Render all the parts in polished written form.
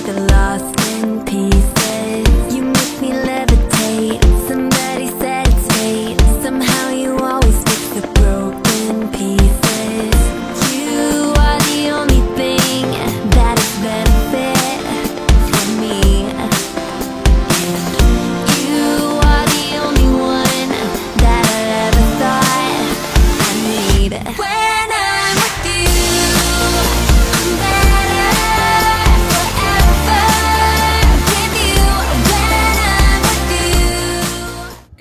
get lost in pieces. You make me levitate. Somebody said it's fate. Somehow you always fix the broken pieces. You are the only thing that is benefit for me. And you are the only one that I ever thought I need. When I'm with you, I'm better forever with you. When I'm with you.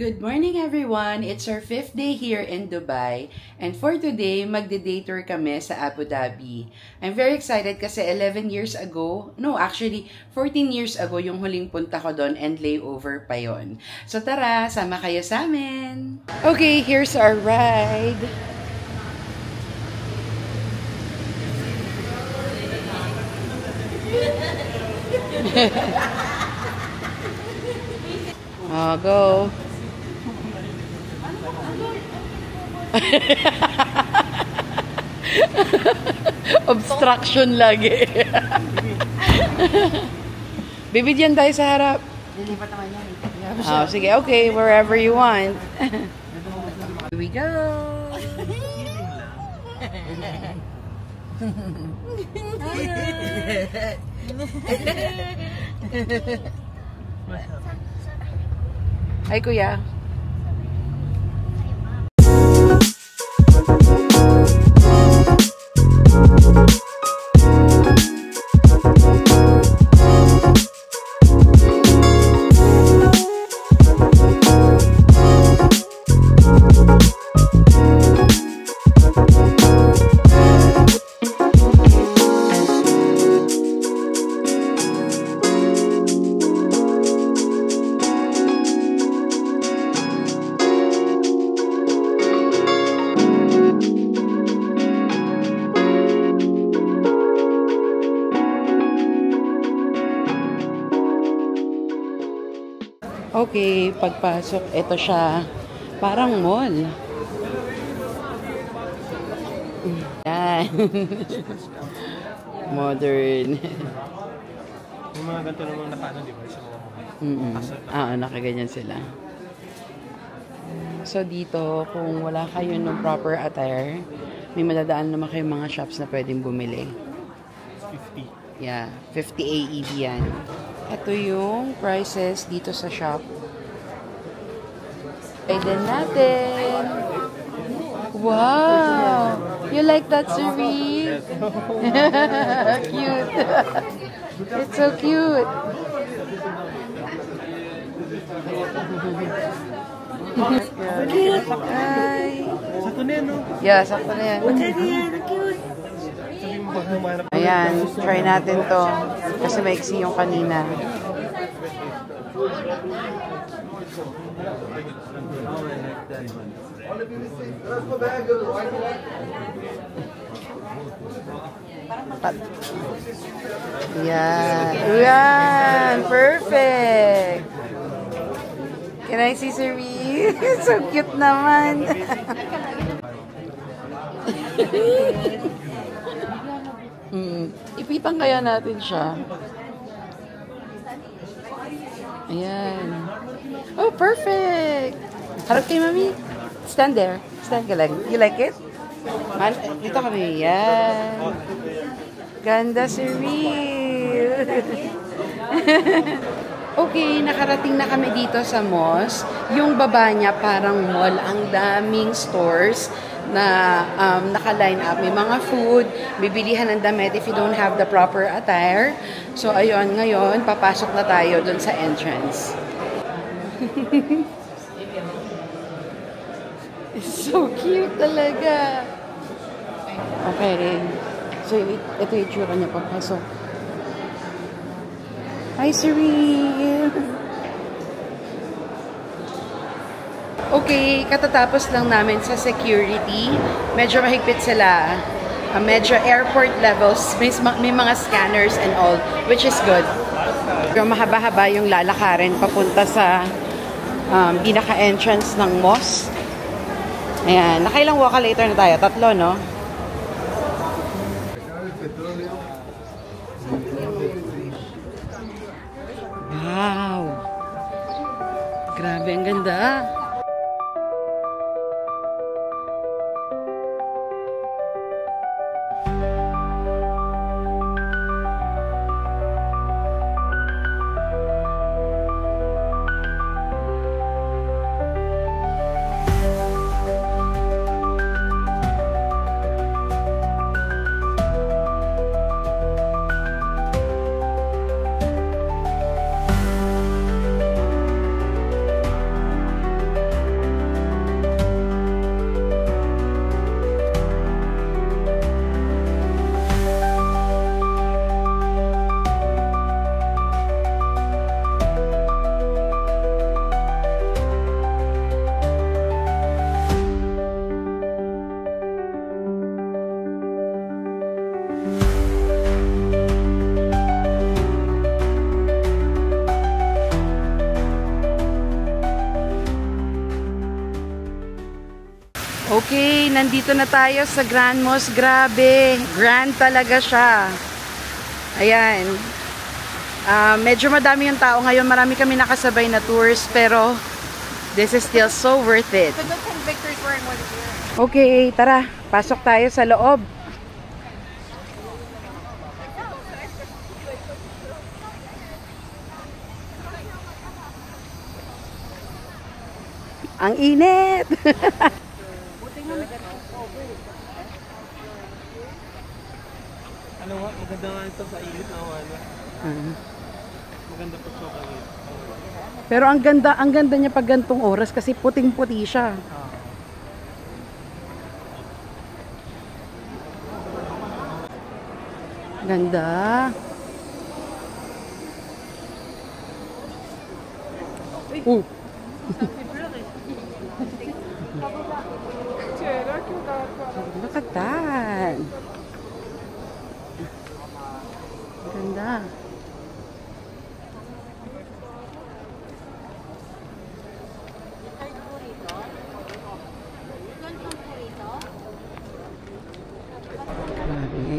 Good morning everyone! It's our 5th day here in Dubai. And for today, magde-day tour kami sa Abu Dhabi. I'm very excited kasi 11 years ago, no actually 14 years ago yung huling punta ko doon and layover pa yon. So tara, sama kayo sa amin! Okay, here's our ride. Oh, go! Obstruction lagi. Bibigyan tayo sa harap. Lilipat naman yan. Oh, sige, okay, wherever you want. Here we go. Hi, kuya. Okay, pagpasok, ito siya. Parang mall. Yan. Modern. Yung mga ganito naman nakaano, di ba? Sa mga Nakaganyan sila. So dito, kung wala kayo ng proper attire, may madadaan naman kayong mga shops na pwedeng bumili. 50. Yeah, 50 AED yan. Ito yung prices dito sa shop. Pwede natin. Wow! You like that, Suri? Cute. It's so cute. Hi. Sakto na yan, no? Yeah, sakto na yan. Ayan, try natin to. Kasi maiksi yung kanina. Yan, perfect. Can I see Suri? So cute naman. Ipitan kaya natin siya. Ayan. Oh, perfect. Harap kay Mami. Stand there. Stand ka lang. You like it? Dito kami. Yan. Ganda, Suri. Okay, nakarating na kami dito sa mosque. Yung baba niya parang mall. Ang daming stores na naka-line up. May mga food, bibilihan ng damit if you don't have the proper attire. So, ayun, ngayon, papasok na tayo dun sa entrance. It's so cute talaga. Okay. So, ito yung tsura niya papasok. Hi, Suri! Okay, katatapos lang namin sa security. Medyo mahigpit sila. Medyo airport levels. May mga scanners and all, which is good. Pero mahaba-haba yung lalakarin papunta sa pinaka-entrance ng mosque. Ayan, nakailang walk-a-later na tayo? 3, no? Grabe, ang ganda. Okay, nandito na tayo sa Grand Mosque. Grabe, grand talaga siya. Ayan. Medyo madami yung tao ngayon. Marami kami nakasabay na tours, pero this is still so worth it. Okay, tara. Pasok tayo sa loob. Ang init! Ano nga, maganda nga ito sa init na wala. Maganda pag sobrang init. Pero ang ganda niya pag gantong oras kasi puting-puti siya. Ganda. Look at that. Ganda.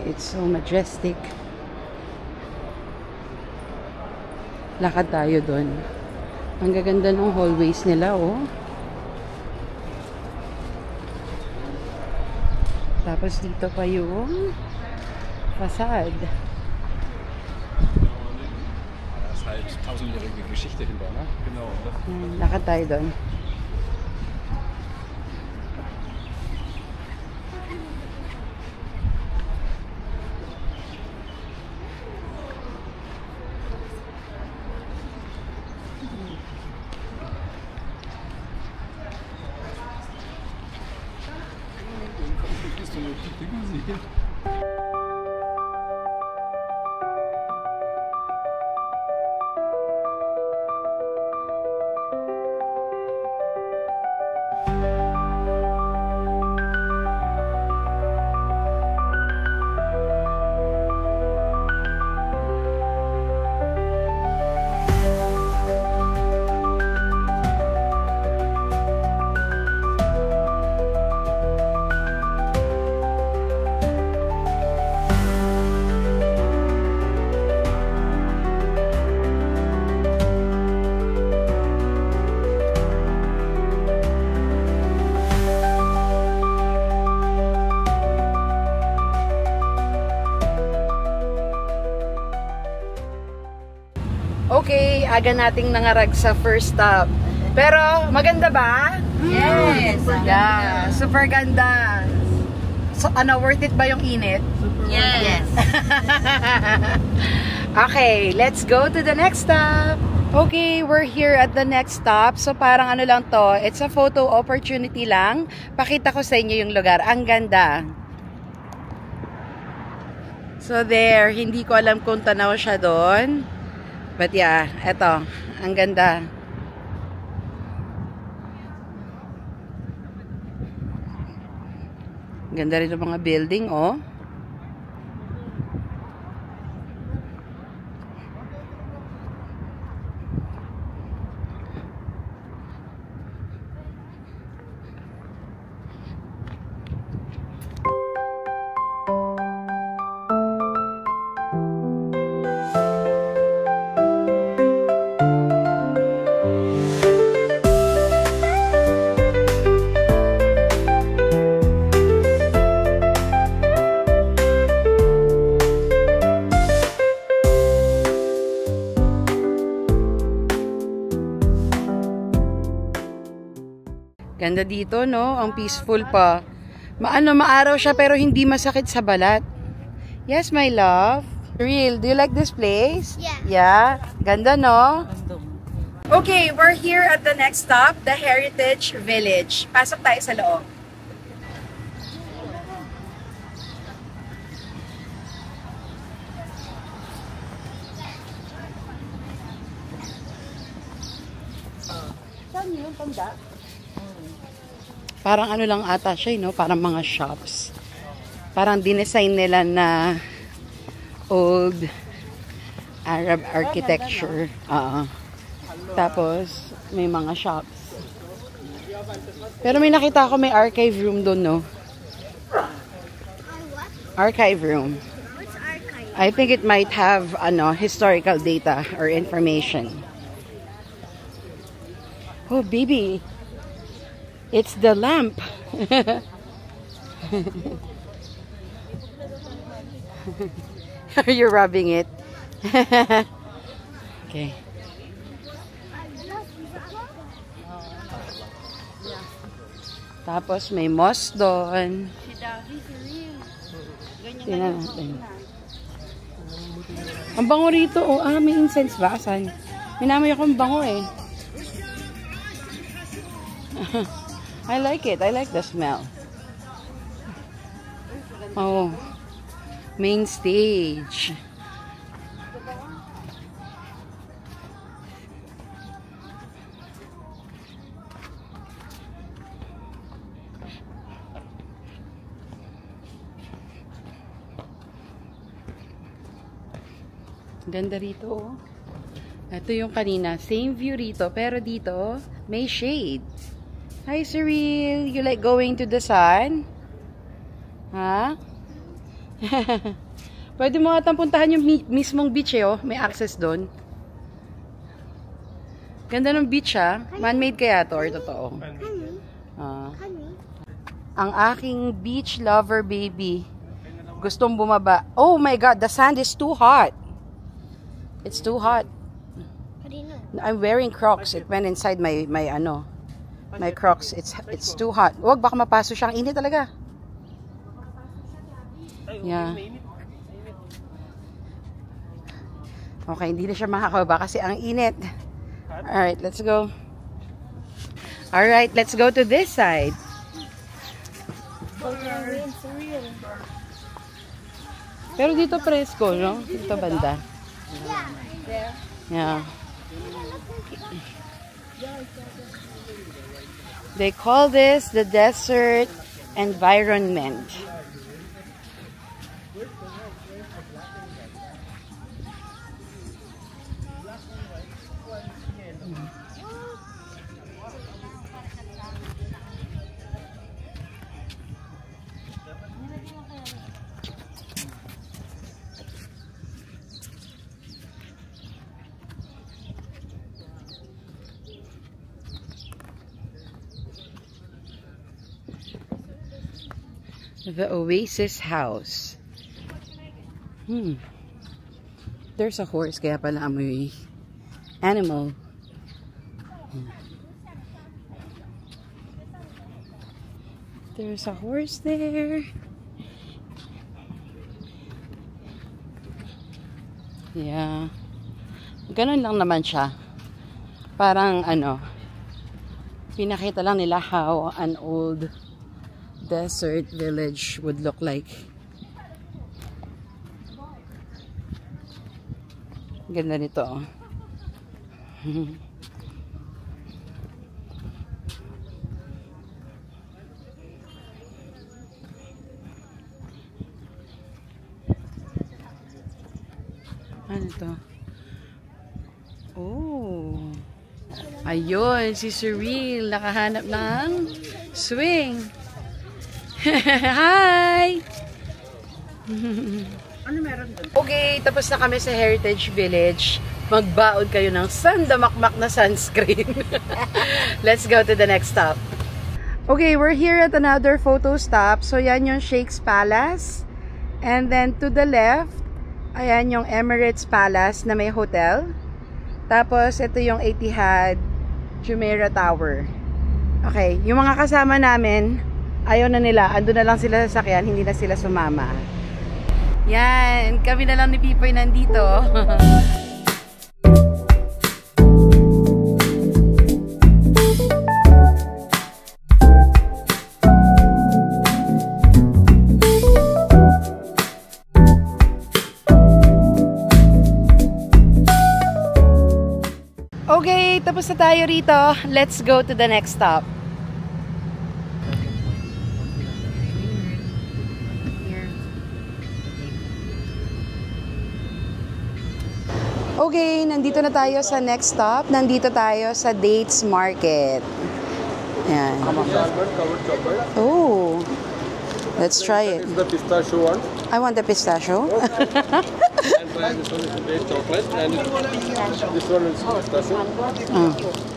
It's so majestic. Lakad tayo doon. Ang gaganda ng hallways nila, oh. Tapos dito pa yung facade. Das ist halt tausendjährige Geschichte hinter, ne? Genau. Lakad tayo doon. Okay, aga nating nangarag sa first stop. Pero, maganda ba? Yes! Yeah, super ganda. So, worth it ba yung init? Yes! Okay, let's go to the next stop. Okay, we're here at the next stop. So, parang ano lang to, it's a photo opportunity lang. Pakita ko sa inyo yung lugar. Ang ganda. So, there, hindi ko alam kung tanaw siya doon. But yeah, eto, ang ganda. Ganda rin ng mga building, oh. Ganda dito, no? Ang peaceful pa. Maaraw siya pero hindi masakit sa balat. Yes, my love. Real, do you like this place? Yeah. Yeah? Ganda, no? Okay, we're here at the next stop, the Heritage Village. Pasok tayo sa loob. Saan yun, tanda? Parang ano lang ata siya, no? Parang mga shops. Parang dinesign nila na old Arab architecture. Tapos, may mga shops. Pero may nakita ako may archive room doon, no? Archive room. What's archive? I think it might have, historical data or information. Oh, baby. It's the lamp. You're rubbing it. Okay. Tapos may moss doon. Tingnan natin. Ang bango rito. Oh, may incense ba? Asan? Minamoy akong bango eh. I like it. I like the smell. Oh. Main stage. Ganda rito, oh. Ito yung kanina. Same view rito, pero dito, may shade. Hi, Cyril. You like going to the sun? Ha? Pwede mo atang puntahan yung mismong beach, eh, oh. May access doon. Ganda ng beach, ha? Man-made kaya to, or totoo? Ang aking beach lover baby. Gustong bumaba. Oh my God, the sand is too hot. It's too hot. How do you know? I'm wearing Crocs. It went inside my Crocs. It's too hot. Wag, baka mapaso siya. Ang init talaga. Yeah. Okay, hindi na siya makakababa kasi ang init. Alright, let's go. Alright, let's go to this side. Pero dito presko, no? Dito banda. Yeah. They call this the desert environment. The Oasis House. There's a horse, kaya pala amoy animal. There's a horse there. Yeah. Ganun lang naman siya. Parang pinakita lang nila how an old desert village would look like. Ganda nito. Ano to? Oh. Ayun, si Cyril nakahanap ng swing. Hi! Ano meron doon? Okay, tapos na kami sa Heritage Village. Magbaon kayo ng sandamakmak na sunscreen. Let's go to the next stop. Okay, we're here at another photo stop. So, yan yung Sheikh's Palace. And then, to the left, ayan yung Emirates Palace na may hotel. Tapos, ito yung Etihad Jumeirah Tower. Okay, yung mga kasama namin, ayaw na nila. Ando na lang sila sa sakyan, hindi na sila sumama. Yan, kami na lang ni Pipoy nandito. Okay, tapos na tayo rito. Let's go to the next stop. Okay, nandito na tayo sa next stop. Nandito tayo sa Dates Market. Ayan. Oh, let's try it. This is the pistachio one. I want the pistachio. And try this one is the date chocolate. And this one is pistachio.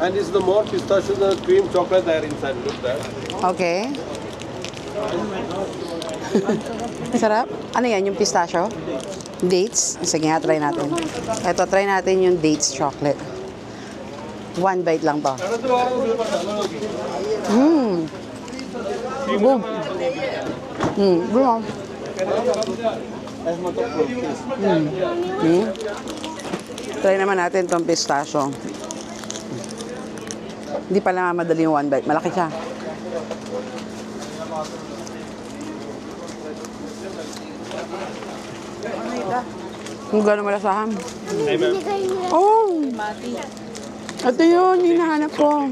And this is the more pistachio, the cream chocolate there inside. Look there. Okay. Sarap. Ano yan? Yung pistachio? Dates? Sige nga, try natin. Ito, try natin yung dates chocolate. One bite lang to. Good. Good. Try naman natin tong pistachio. Hindi pala madali yung one bite. Malaki siya. Kung gano'n malasahan. Oh! Ito yun, hinahanap ko.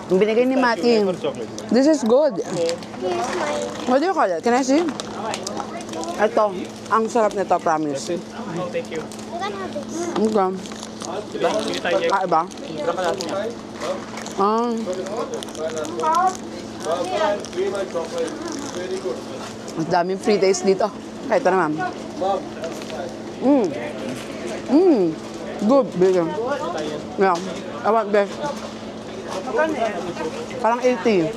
Yung binigay ni Mati. This is good. What do you call it? Can I see? Ito, ang sarap nito, promise. Thank you. Okay. Ah, iba? Ah. Ang daming free taste dito. Kahit ito naman. Good, bigger. Yeah, I want this. Parang 80.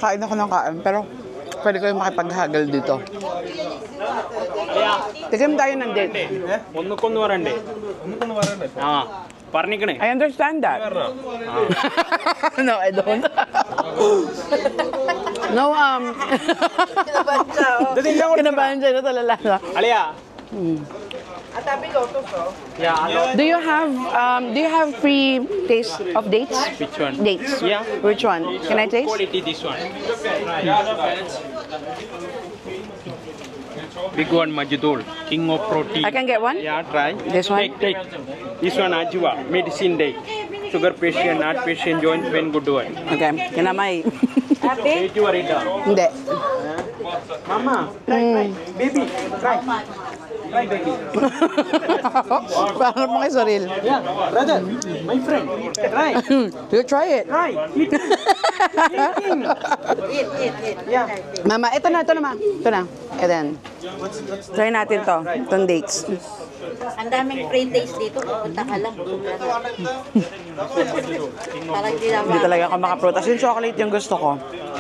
Kain ako ng kain, pero pwede kayong makipaghagal dito. Tikim tayo ng date. ഒന്നുക്കൊന്നു പറയണ്ടേ ആ പറഞ്ഞിക്കണേ I understand that. No, I don't. No, kinabahan siya na talala. അളിയാ Do you have free taste of dates? Which one? Dates. Yeah. Which one? Can I taste? quality this one big one Majidul king of protein I can get one? yeah try This one? take this one Ajwa medicine day sugar patient heart patient joint pain good one Okay. Kinamay. take your it Hindi. mama try baby try baby Parang mga saril. yeah brother my friend try You try it. try eat yeah Mama, ito na, ma. Ito na. And then, try natin to. Itong dates. Ang daming free taste dito, pupunta ka lang. Parang hindi naman. Hindi talaga ako makaprutas. Yung chocolate yung gusto ko.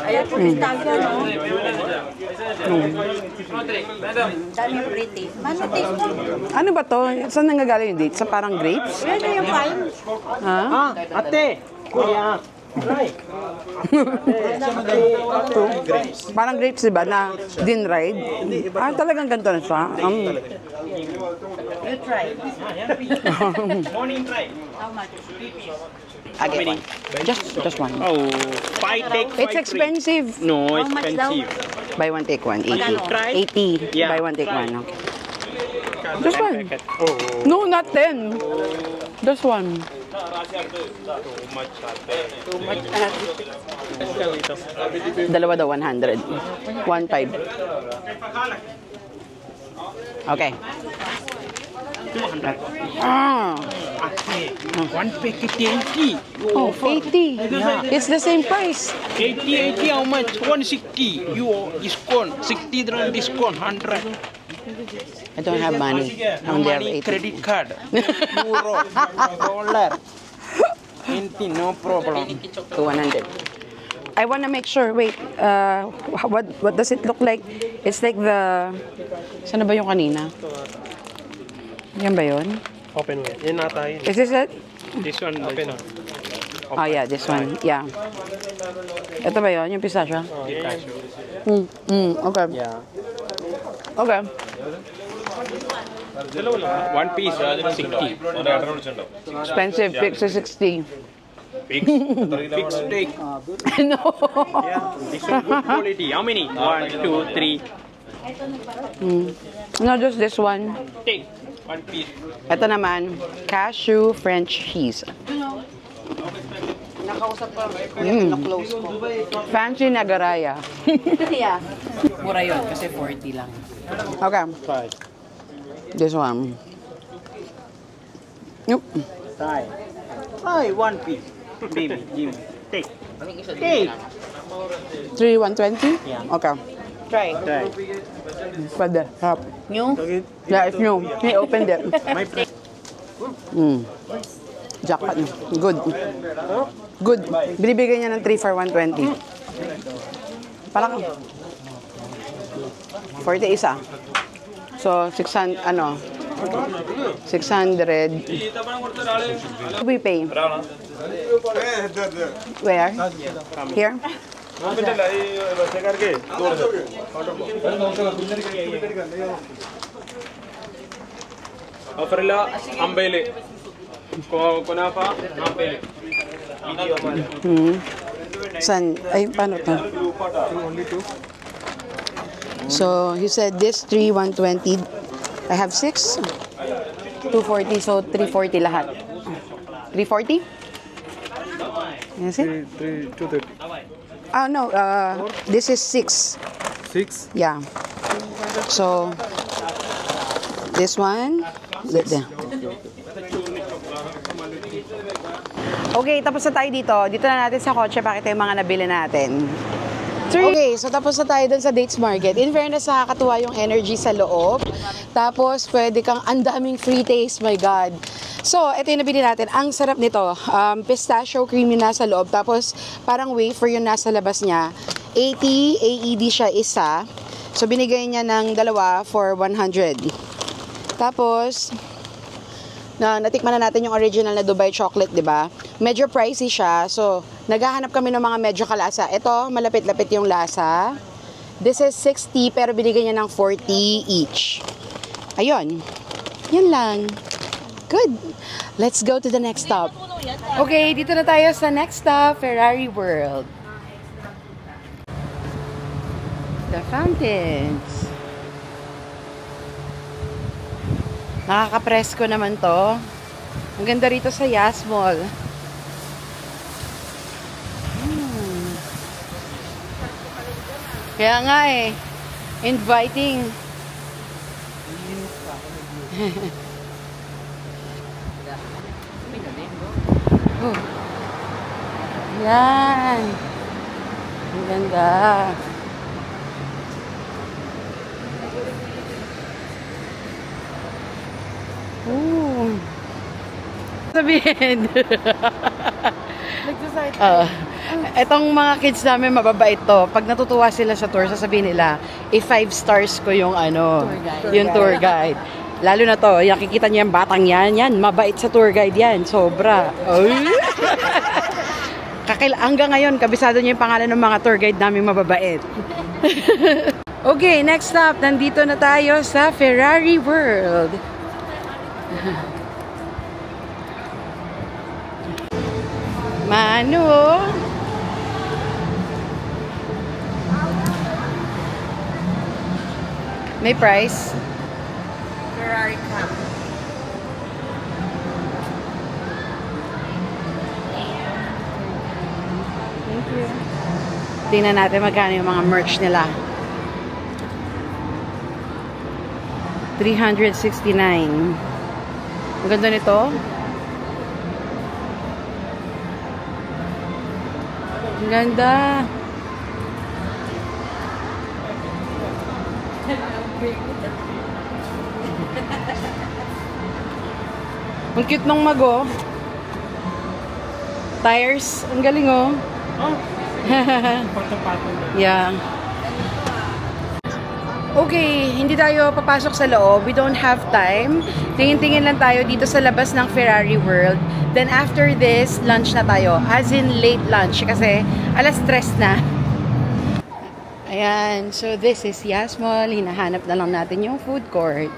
Ayaw ko pistachio, no? Daming free taste. Mano taste mo? Ano ba to? Saan nanggagaling yung dates? Sa parang grapes? Yan na yung kain. Ha? ah ate kuya try Parang grapes, diba? Na din-ride. Ah, talagang ganito na siya. You try. morning try How much? I get one. Just one. oh five take It's expensive. no How much daw? expensive Buy one, take one. 80. Try? 80. Yeah. Buy one, take Try. one. Okay. Just one. oh No, not 10. Just one. Dalawa daw, 100. 1.5. Okay. Ah. one packet 80 Oh, 80. It's the same price. 80 how much 160 you discount 60 dirham discount 100 I don't have money. I'm there money 80. credit card euro dollar anything no problem To 100. I want to make sure. Wait, what does it look like? It's like the... Saan na ba yung kanina? Yan ba yun? Open way. Yan nata yun. Is this it? This one. Open. Oh yeah, this one. Yeah. Ito ba yun? Yung pistachio? Okay. Yeah. Okay. One piece. 60. Expensive. Fix is 60. Fixed steak. No. Yeah. This one good quality. How many? 1, 2, 3. No, just this one. Take. One piece. Ito naman, cashew French cheese. Close ko. Fancy Nagaraya. Yeah. Mura yun, kasi 40 lang. Okay. Try. This one. Nope. Try. Try one piece. Baby, give me. Take. Take. 120? Yeah. Okay. Try. Try. Pwede. Harap. New? Yeah, it's new. He opened it. My friend. Jackpot. Good. Good. Binibigyan niya ng 3 for 120. Parang 40 isa. So, 600, ano? 600. We pay. Where? Here? Offerilla, ambele. Kunafa, ambele. San? Ay, paano to? So, he said this 3, 120. I have 6. 240, so 340 lahat. 340? Yes, it? 230. Oh, no. This is 6. 6. Yeah. So, this one. Okay, tapos na tayo dito. Dito na natin sa kotse, pakita yung mga nabili natin. Okay, so tapos na tayo dun sa Dates Market. In fairness, nakakatuwa yung energy sa loob. Tapos, pwede kang ang daming free taste, my God. So, ito yung nabili natin. Ang sarap nito. Pistachio cream yung nasa loob. Tapos, parang wafer yung nasa labas niya. 80 AED siya isa. So, binigay niya ng dalawa for 100. Tapos, natikman na natin yung original na Dubai chocolate, di ba? Medyo pricey siya. So, naghahanap kami ng mga medyo kalasa. Ito, malapit-lapit yung lasa. This is 60, pero binigay niya ng 40 each. Ayun. Yan lang. Good. Let's go to the next stop. Okay, dito na tayo sa next stop, Ferrari World. The fountains. Nakaka-presko naman to. Ang ganda rito sa Yas Mall. Kaya nga eh. Inviting. Oh. Yan. Ang ganda. Ooh. Sabihin. Etong mga kids namin mababait to. Pag natutuwa sila sa tour, sasabihin nila, 5 stars ko yung tour guide. Lalo na to, nakikita niya yung batang yan, mabait sa tour guide yan, sobra. Hanggang ngayon, kabisado niya yung pangalan ng mga tour guide namin mababait. Okay, next stop, nandito na tayo sa Ferrari World. Manu. May price? Ferrari Cup. Thank you. Tingnan natin magkano yung mga merch nila. 369. Ang ganda nito. Ang ganda. Ang cute nung mago. Tires. Ang galing oh. Yeah. Okay, hindi tayo papasok sa loob. We don't have time. Tingin-tingin lang tayo dito sa labas ng Ferrari World. Then after this, lunch na tayo. As in late lunch kasi alas 3 na. Ayan, so this is Yas Mall. Hinahanap na lang natin yung food court.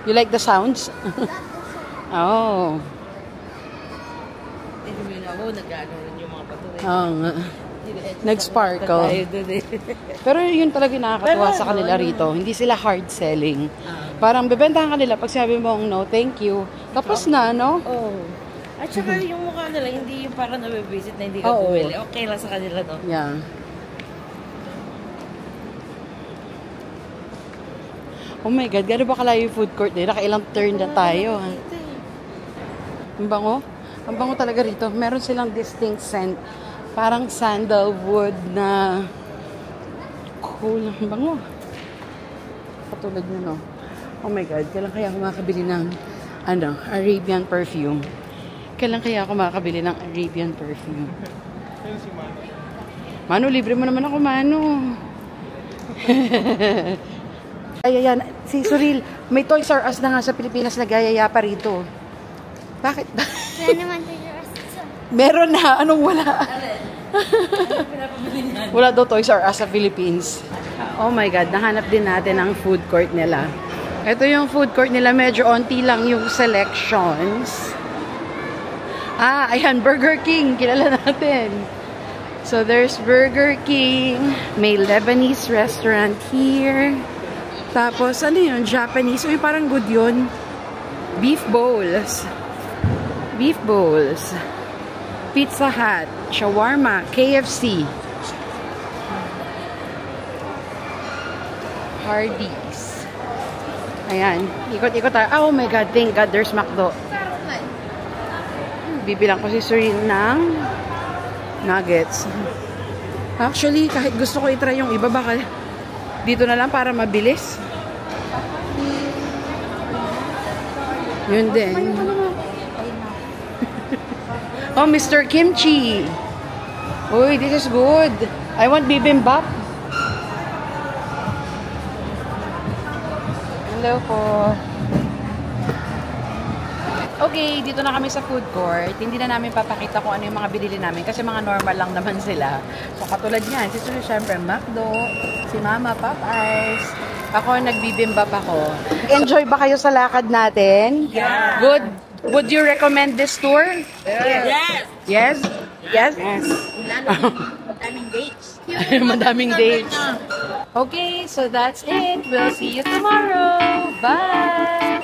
You like the sounds? Oh. Oo nga. Nag-sparkle. Pero yun talaga yung nakakatuwa sa kanila rito. Hindi sila hard selling. Parang bebentahan kanila pag sabi mong no, thank you. Tapos na, no? Oo. At saka yung mukha nila, hindi yung parang nabibisit na hindi ka bumili. Okay lang sa kanila, no? Yeah. Oh my God, gano'n ba kalayo yung food court nila? Nakailang turn na tayo. Ha? Ang bango. Ang bango talaga rito. Meron silang distinct scent. Parang sandalwood na cool. Ang bango. Katulad nyo, no? Oh my God, kailan kaya ako makakabili ng Arabian perfume? Kailan kaya ako makakabili ng Arabian perfume? Mano, libre mo naman ako, Mano. Ayan, si Suril, may Toys R Us na nga sa Pilipinas na gayaya pa rito. Bakit ba? Wala naman Toys R Us. Meron na. Anong wala? Wala daw Toys R Us sa Philippines. Oh my God, nahanap din natin ang food court nila. Ito yung food court nila. Medyo onti lang yung selections. Ah, ayan, Burger King. Kilala natin. So, there's Burger King. May Lebanese restaurant here. Tapos, ano yun? Japanese. Uy, parang good yun. Beef bowls. Beef bowls. Pizza Hut. Shawarma. KFC. Hardee's. Ayan. Ikot-ikot tayo. Oh my God. Thank God. There's McDo. Bibilang ko si Suril ng nuggets. Actually, kahit gusto ko itry yung iba, baka dito na lang para mabilis. Yun din. Oh, Mr. Kimchi. Uy, this is good. I want bibimbap. Hello po. Okay, dito na kami sa food court. Hindi na namin papakita kung ano yung mga binili namin kasi mga normal lang naman sila. So, katulad niyan, si Suri, syempre, McDo, si Mama, Popeyes. Ako, nagbibimbap ako. Enjoy ba kayo sa lakad natin? Yeah. Good. Would you recommend this tour? Yes! Yes? Yes? Yes. Madaming dates. Madaming dates. Okay, so that's it. We'll see you tomorrow. Bye!